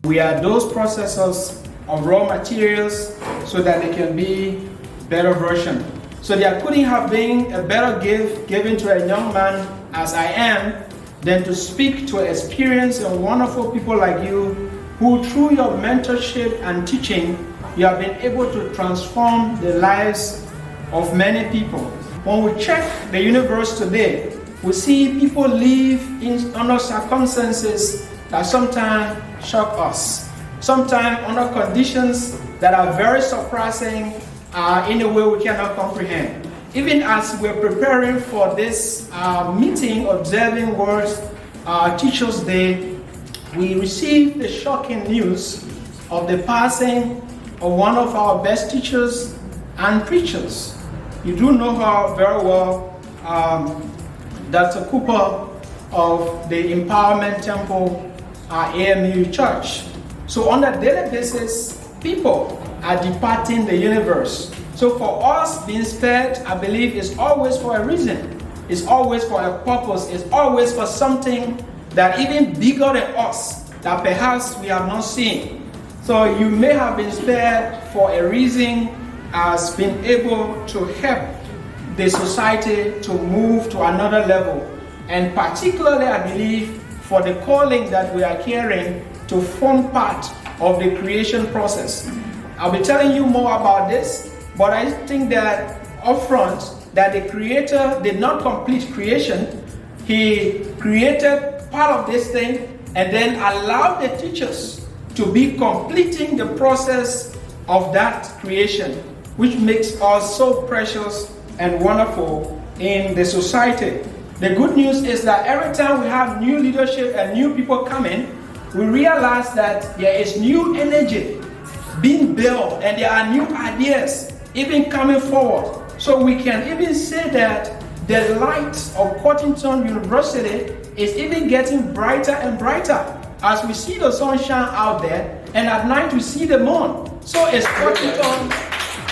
We are those processors of raw materials so that they can be better version. So there couldn't have been a better gift given to a young man as I am than to speak to experienced and wonderful people like you who through your mentorship and teaching, you have been able to transform the lives of many people. When we check the universe today, we see people live under circumstances that sometimes shock us, sometimes under conditions that are very surprising in a way we cannot comprehend. Even as we're preparing for this meeting, observing World Teachers Day, we received the shocking news of the passing of one of our best teachers and preachers. You do know her very well, Dr. Cooper of the Empowerment Temple AMU Church. So on a daily basis, people are departing the universe. So for us being spared, I believe is always for a reason. It's always for a purpose. It's always for something that even bigger than us, that perhaps we have not seen. So you may have been spared for a reason, as being able to help the society to move to another level. And particularly, I believe, for the calling that we are carrying to form part of the creation process. I'll be telling you more about this, but I think that upfront, that the Creator did not complete creation. He created part of this thing and then allowed the teachers to be completing the process of that creation, which makes us so precious and wonderful in the society. The good news is that every time we have new leadership and new people coming, we realize that there is new energy being built and there are new ideas even coming forward. So we can even say that the light of Cottington University is even getting brighter and brighter as we see the sunshine out there, and at night we see the moon. So it's Cottington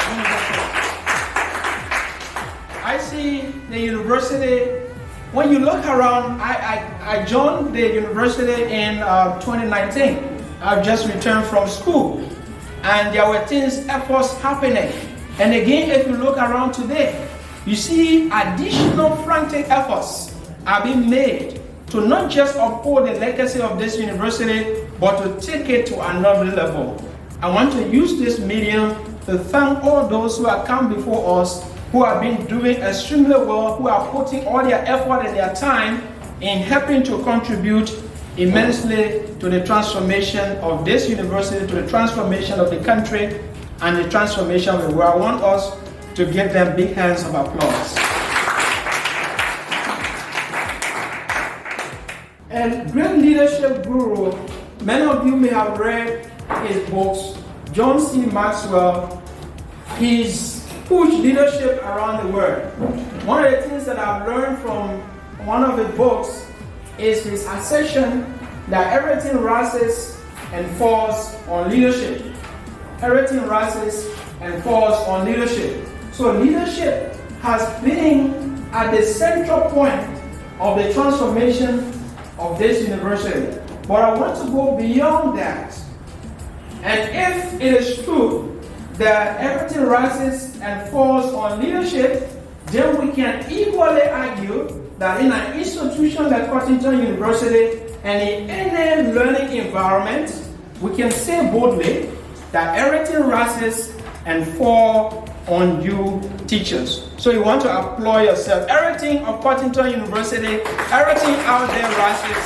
University. I see the university. When you look around, I joined the university in 2019. I've just returned from school, and there were efforts happening. And again, if you look around today, you see additional frantic efforts are being made to not just uphold the legacy of this university, but to take it to another level. I want to use this medium to thank all those who have come before us, who have been doing extremely well, who are putting all their effort and their time in helping to contribute immensely to the transformation of this university, to the transformation of the country, and the transformation of the world. I want us to give them big hands of applause. And great leadership guru, many of you may have read his books. John C. Maxwell, he's pushed leadership around the world. One of the things that I've learned from one of his books is his assertion that everything rises and falls on leadership. Everything rises and falls on leadership. So leadership has been at the central point of the transformation of this university. But I want to go beyond that. And if it is true that everything rises and falls on leadership, then we can equally argue that in an institution like Cottington University and in any learning environment, we can say boldly that everything rises and falls on you teachers. So you want to applaud yourself. Everything of Cottington University, everything out there rises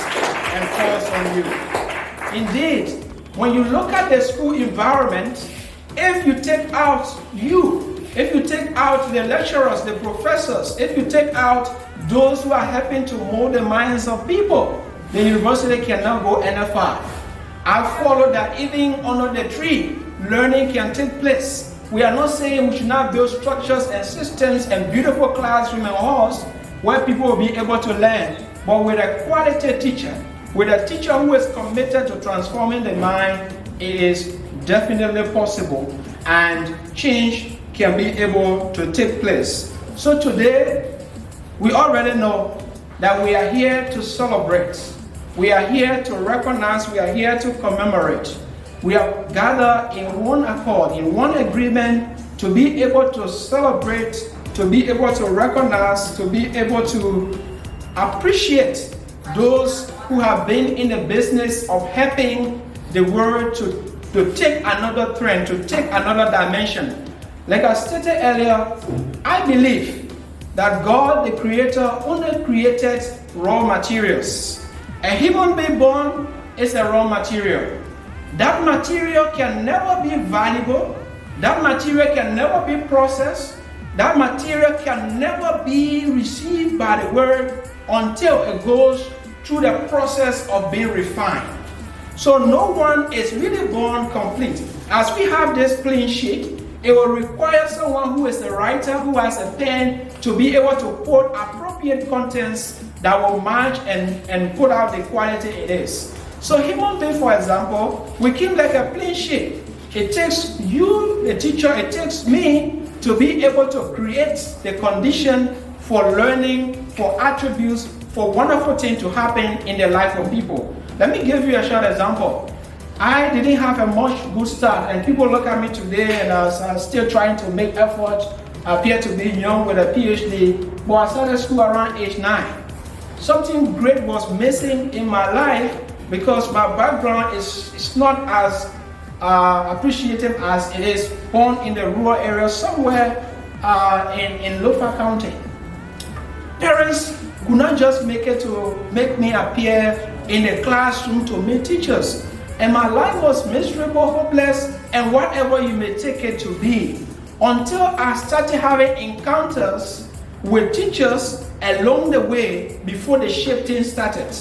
and falls on you. Indeed, when you look at the school environment, if you take out if you take out the lecturers, the professors, if you take out those who are helping to mold the minds of people, the university cannot go any far. I follow that even under the tree, learning can take place. We are not saying we should not build structures and systems and beautiful classrooms and halls where people will be able to learn, but with a quality teacher, with a teacher who is committed to transforming the mind, it is definitely possible and change can be able to take place. So today, we already know that we are here to celebrate We are here to recognize, we are here to commemorate. We are gathered in one accord, in one agreement, to be able to celebrate, to be able to recognize, to be able to appreciate those who have been in the business of helping the world to take another trend, to take another dimension. Like I stated earlier, I believe that God, the Creator, only created raw materials. A human being born is a raw material. That material can never be valuable. That material can never be processed. That material can never be received by the world until it goes through the process of being refined. So no one is really born complete. As we have this clean sheet, it will require someone who is a writer, who has a pen, to be able to put appropriate contents that will match and put out the quality it is. So human being, for example, we keep like a clean sheet. It takes you, the teacher, it takes me to be able to create the condition for learning, for attributes, for wonderful things to happen in the life of people. Let me give you a short example. I didn't have a much good start, and people look at me today and I'm still trying to make effort, appear to be young with a PhD, but I started school around age 9. Something great was missing in my life because my background is not as appreciative as it is born in the rural area somewhere in Lofa County. Parents could not just make me appear in the classroom to meet teachers. And my life was miserable, hopeless, and whatever you may take it to be. Until I started having encounters with teachers along the way before the shifting started.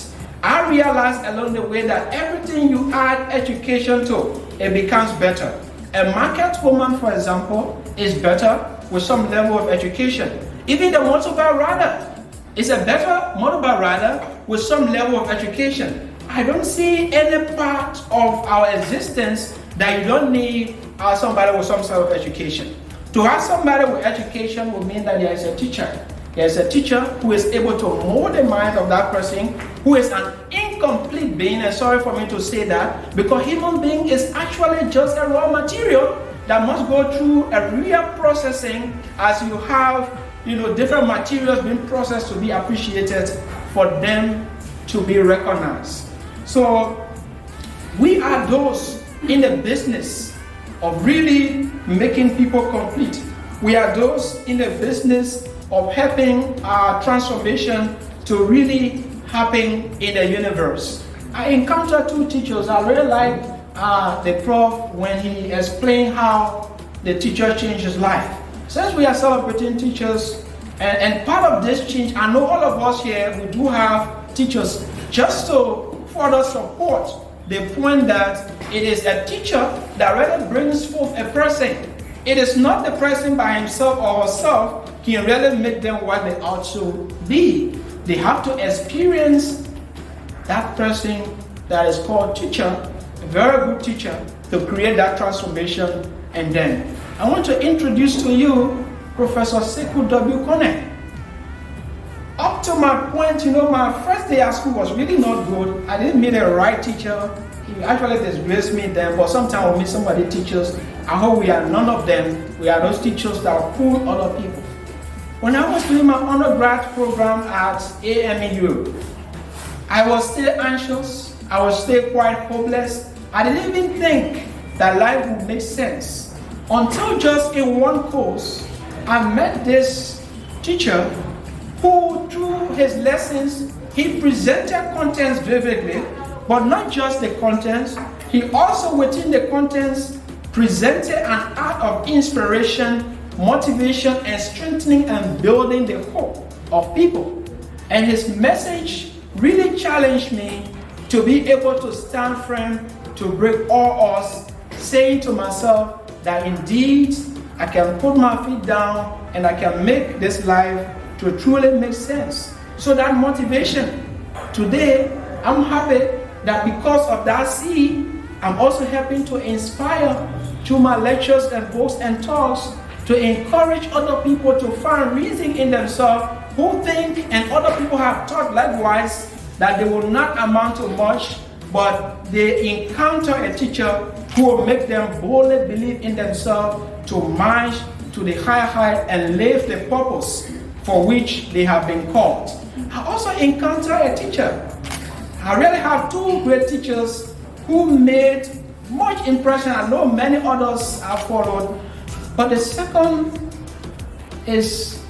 I realized along the way that everything you add education to, it becomes better. A market woman, for example, is better with some level of education. Even the motorbike rider is a better motorbike rider with some level of education. I don't see any part of our existence that you don't need somebody with some sort of education. To have somebody with education would mean that there is a teacher. There is a teacher who is able to mold the mind of that person, who is an incomplete being, and sorry for me to say that, because human being is actually just a raw material that must go through a real processing as you have different materials being processed to be appreciated for them to be recognized. So we are those in the business of really making people complete. We are those in the business of helping our transformation to really happen in the universe. I encountered two teachers. I really like the prof when he explained how the teacher changed his life. Since we are celebrating teachers, and part of this change, I know all of us here, we do have teachers, just to further support the point that it is a teacher that really brings forth a person. It is not the person by himself or herself can really make them what they ought to be. They have to experience that person that is called teacher, a very good teacher, to create that transformation. And then I want to introduce to you Professor Sekou W. Kone. Up to my point, my first day at school was really not good. I didn't meet the right teacher. He actually disgraced me then, but sometimes we meet somebody teachers. I hope we are none of them. We are those teachers that will pull other people. When I was doing my undergrad program at AMEU, I was still anxious. I was still quite hopeless. I didn't even think that life would make sense. Until just in one course, I met this teacher who, through his lessons, he presented contents vividly, but not just the contents, he also within the contents presented an art of inspiration, motivation, and strengthening and building the hope of people. And his message really challenged me to be able to stand firm, to break all odds, saying to myself that indeed I can put my feet down and I can make this life to truly make sense. So that motivation, today I'm happy that because of that seed, I'm also helping to inspire through my lectures and posts and talks to encourage other people to find reason in themselves who think and other people have taught likewise that they will not amount to much, but they encounter a teacher who will make them boldly believe in themselves to march to the higher height and live the purpose for which they have been called. I also encounter a teacher. I really have two great teachers who made much impression. I know many others have followed, but the second is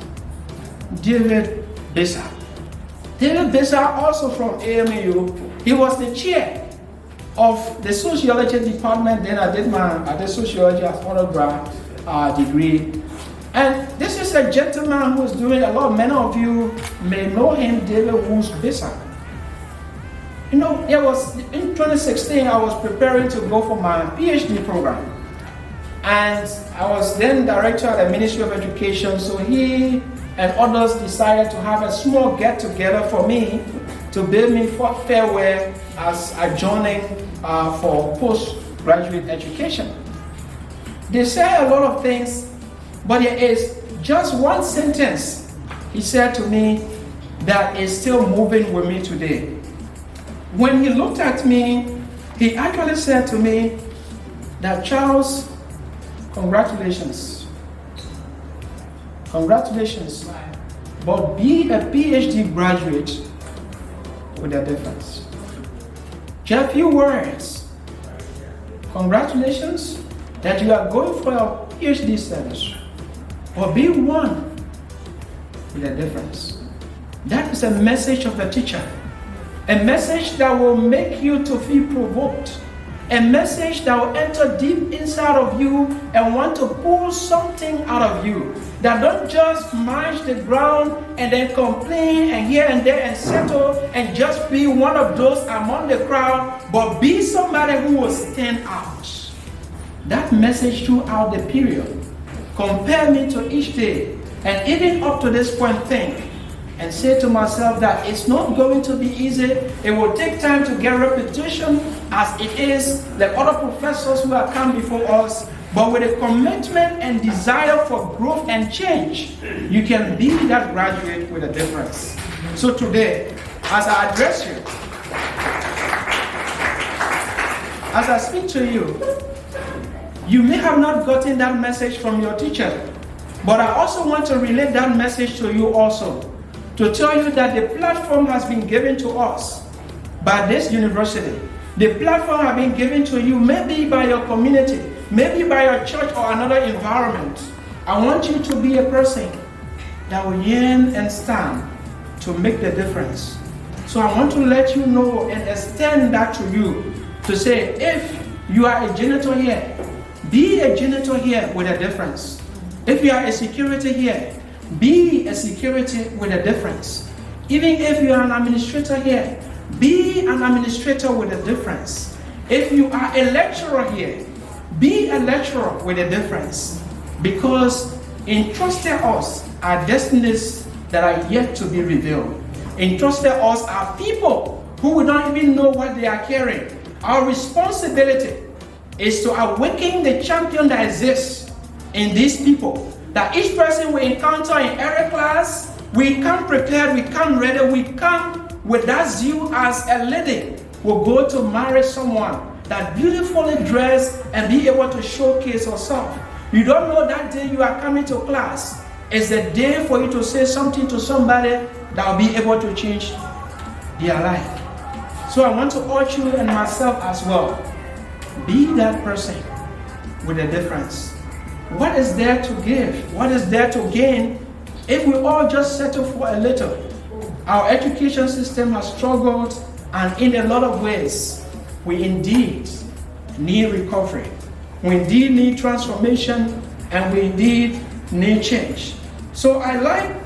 David Besa. David Besa, also from AMU, he was the chair of the sociology department. Then I did sociology as undergrad degree. And this is a gentleman who is doing a lot. Many of you may know him, David Woos Besa. You know, in 2016, I was preparing to go for my PhD program. And I was then director at the Ministry of Education, so he and others decided to have a small get-together for me to bid me for farewell as adjoining for postgraduate education. They say a lot of things, but there is just one sentence he said to me that is still moving with me today. When he looked at me, he actually said to me that, Charles, congratulations. Congratulations. But be a PhD graduate with a difference. Just a few words. Congratulations that you are going for your PhD status. But be one with a difference. That is a message of the teacher. A message that will make you to feel provoked. A message that will enter deep inside of you and want to pull something out of you. That don't just march the ground and then complain and here and there and settle and just be one of those among the crowd, but be somebody who will stand out. That message throughout the period. Compare me to each day, and even up to this point think and say to myself that it's not going to be easy. It will take time to get repetition as it is the other professors who have come before us. But with a commitment and desire for growth and change, you can be that graduate with a difference. So today, as I address you, as I speak to you, you may have not gotten that message from your teacher, but I also want to relay that message to you also, to tell you that the platform has been given to us by this university. The platform has been given to you maybe by your community, maybe by your church or another environment. I want you to be a person that will yearn and stand to make the difference. So I want to let you know and extend that to you to say, if you are a janitor here, be a janitor here with a difference. If you are a security here, be a security with a difference. Even if you are an administrator here, be an administrator with a difference. If you are a lecturer here, be a lecturer with a difference. Because entrusted us are destinies that are yet to be revealed. Entrusted us are people who we don't even know what they are carrying. Our responsibility is to awaken the champion that exists in these people. That each person we encounter in every class, we come prepared, we come ready, we come with that zeal as a lady will go to marry someone that beautifully dressed and be able to showcase herself. You don't know that day you are coming to class is the day for you to say something to somebody that will be able to change their life. So I want to urge you and myself as well. Be that person with a difference. What is there to give? What is there to gain if we all just settle for a little? Our education system has struggled, and in a lot of ways, we indeed need recovery. We indeed need transformation, and we indeed need change. So I like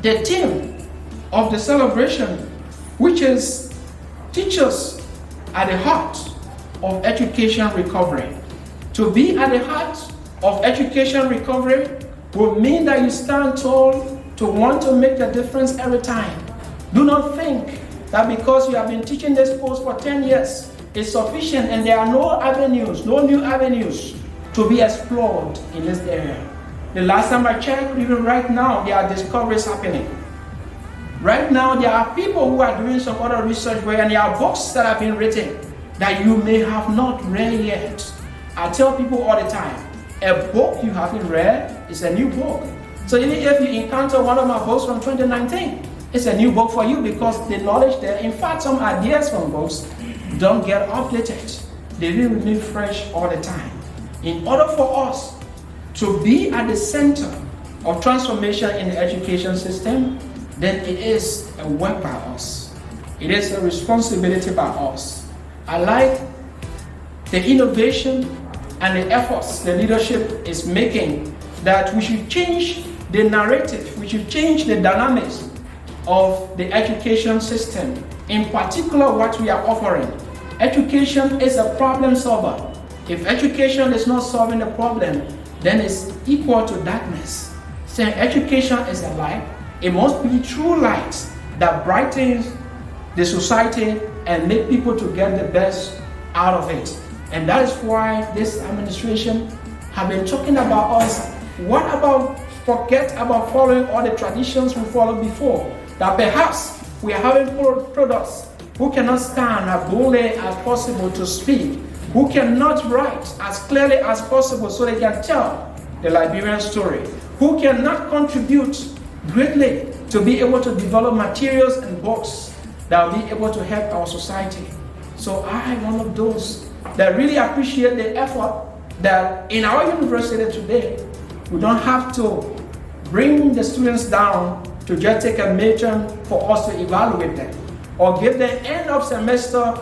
the theme of the celebration, which is teachers at the heart of education recovery. To be at the heart of education recovery will mean that you stand tall to want to make a difference every time. Do not think that because you have been teaching this course for 10 years is sufficient and there are no avenues, no new avenues to be explored in this area. The last time I checked, even right now, there are discoveries happening. Right now, there are people who are doing some other research where, and there are books that have been written that you may have not read yet. I tell people all the time, a book you haven't read is a new book. So even if you encounter one of my books from 2019, it's a new book for you because the knowledge there, in fact, some ideas from books don't get updated. They remain fresh all the time. In order for us to be at the center of transformation in the education system, then it is a work by us. It is a responsibility by us. I like the innovation and the efforts the leadership is making that we should change the narrative, we should change the dynamics of the education system, in particular what we are offering. Education is a problem solver. If education is not solving the problem, then it's equal to darkness. So education is a light. It must be true light that brightens the society and make people to get the best out of it. And that is why this administration have been talking about us. What about forget about following all the traditions we followed before? That perhaps we are having products who cannot stand as boldly as possible to speak, who cannot write as clearly as possible so they can tell the Liberian story, who cannot contribute greatly to be able to develop materials and books that will be able to help our society. So I am one of those that really appreciate the effort that in our university today, we don't have to bring the students down to just take a midterm for us to evaluate them or give them end of semester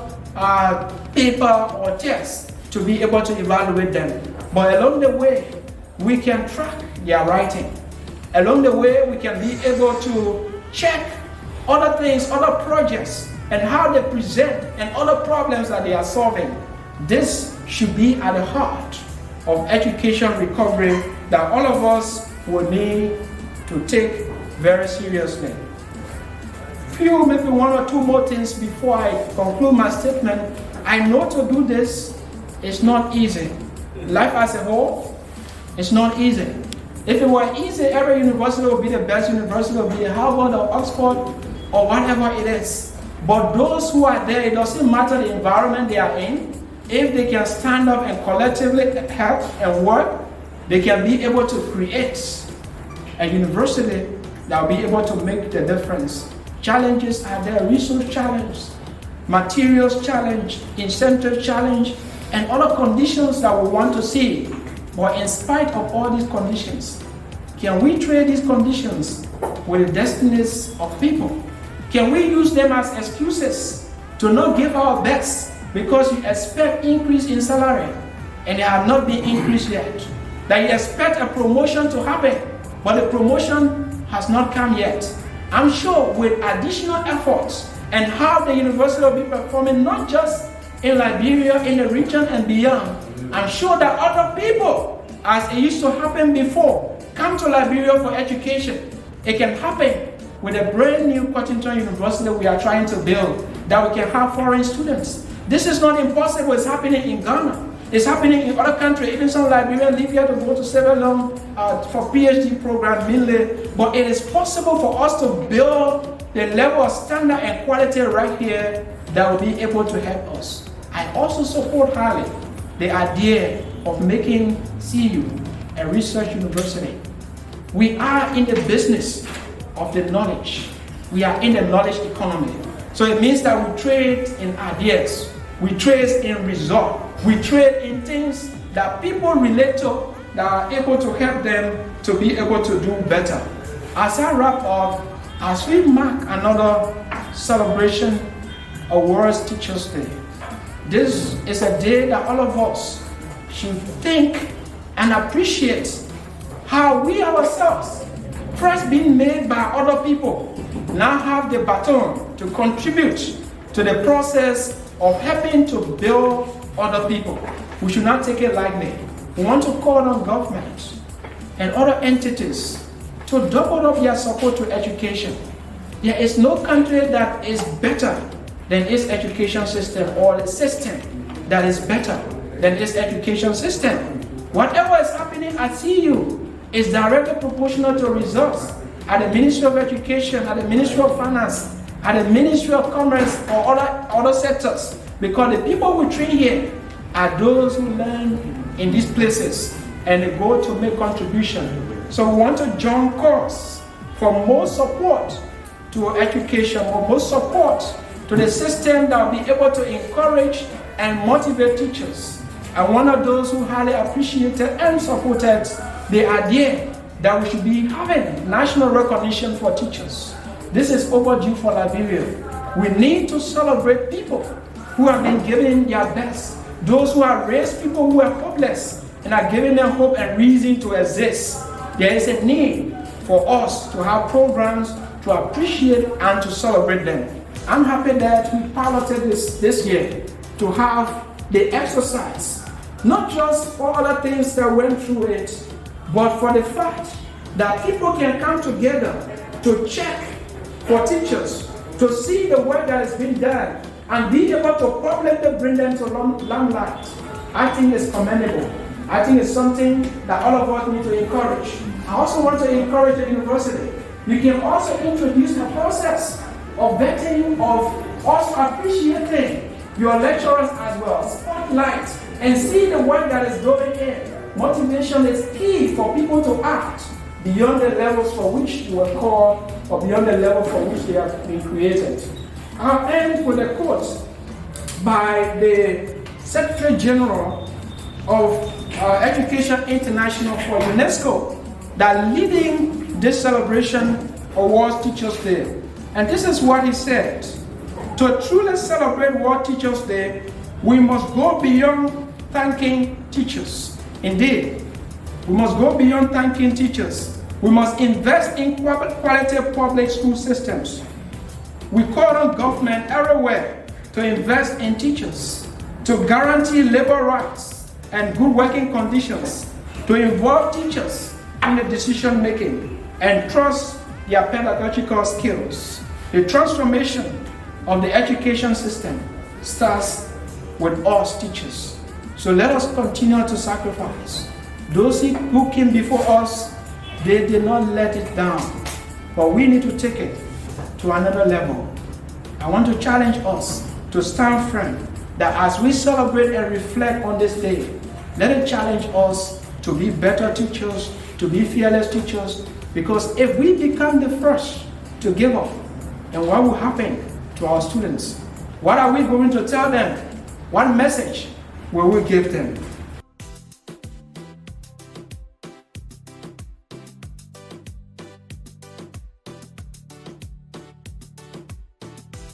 paper or test to be able to evaluate them. But along the way, we can track their writing. Along the way, we can be able to check other things, other projects, and how they present and other problems that they are solving. This should be at the heart of education recovery that all of us will need to take very seriously. Few, maybe one or two more things before I conclude my statement. I know to do this is not easy. Life as a whole is not easy. If it were easy, every university would be the best university, would be Harvard or Oxford or whatever it is. But those who are there, it doesn't matter the environment they are in. If they can stand up and collectively help and work, they can be able to create a university that will be able to make the difference. Challenges are there, resource challenge, materials challenge, incentive challenge, and other conditions that we want to see. But in spite of all these conditions, can we trade these conditions with the destinies of people? Can we use them as excuses to not give our best because you expect increase in salary and they have not been increased yet? That you expect a promotion to happen, but the promotion has not come yet. I'm sure with additional efforts and how the university will be performing, not just in Liberia, in the region and beyond, I'm sure that other people, as it used to happen before, come to Liberia for education. It can happen with a brand new Cottington University we are trying to build, that we can have foreign students. This is not impossible. It's happening in Ghana. It's happening in other countries. Even some Liberians leave here to go to Sierra Leone for PhD programs mainly. But it is possible for us to build the level of standard and quality right here that will be able to help us. I also support highly the idea of making CU a research university. We are in the business of the knowledge. We are in the knowledge economy. So it means that we trade in ideas. We trade in results. We trade in things that people relate to, that are able to help them to be able to do better. As I wrap up, as we mark another celebration of World Teachers' Day, this is a day that all of us should think and appreciate how we ourselves, first being made by other people, now have the baton to contribute to the process of helping to build other people. We should not take it lightly. We want to call on government and other entities to double up their support to education. There is no country that is better than its education system, or a system that is better than its education system. Whatever is happening at CU is directly proportional to results at the Ministry of Education, at the Ministry of Finance, at the Ministry of Commerce, or other sectors. Because the people we train here are those who learn in these places and they go to make contribution. So we want to join course for more support to education, or more support to the system that will be able to encourage and motivate teachers. And one of those who highly appreciated and supported the idea that we should be having national recognition for teachers. This is overdue for Liberia. We need to celebrate people who have been giving their best, those who have raised people who are hopeless and are giving them hope and reason to exist. There is a need for us to have programs to appreciate and to celebrate them. I'm happy that we piloted this year to have the exercise, not just for other things that went through it, but for the fact that people can come together to check for teachers, to see the work that has been done, and be able to publicly bring them to limelight. I think it's commendable. I think it's something that all of us need to encourage. I also want to encourage the university. You can also introduce the process of vetting, of us appreciating your lecturers as well. Spotlight and see the work that is going in. Motivation is key for people to act beyond the levels for which you were called, or beyond the level for which they have been created. I'll end with a quote by the Secretary General of Education International for UNESCO that leading this celebration awards Teachers Day. And this is what he said: to truly celebrate World Teachers Day, we must go beyond thanking teachers. Indeed, we must go beyond thanking teachers. We must invest in quality public school systems. We call on government everywhere to invest in teachers, to guarantee labor rights and good working conditions, to involve teachers in the decision making and trust their pedagogical skills. The transformation of the education system starts with us teachers. So let us continue to sacrifice. Those who came before us, they did not let it down, but we need to take it to another level. I want to challenge us to stand firm that as we celebrate and reflect on this day, let it challenge us to be better teachers, to be fearless teachers, because if we become the first to give up, then what will happen to our students? What are we going to tell them? What message will we give them?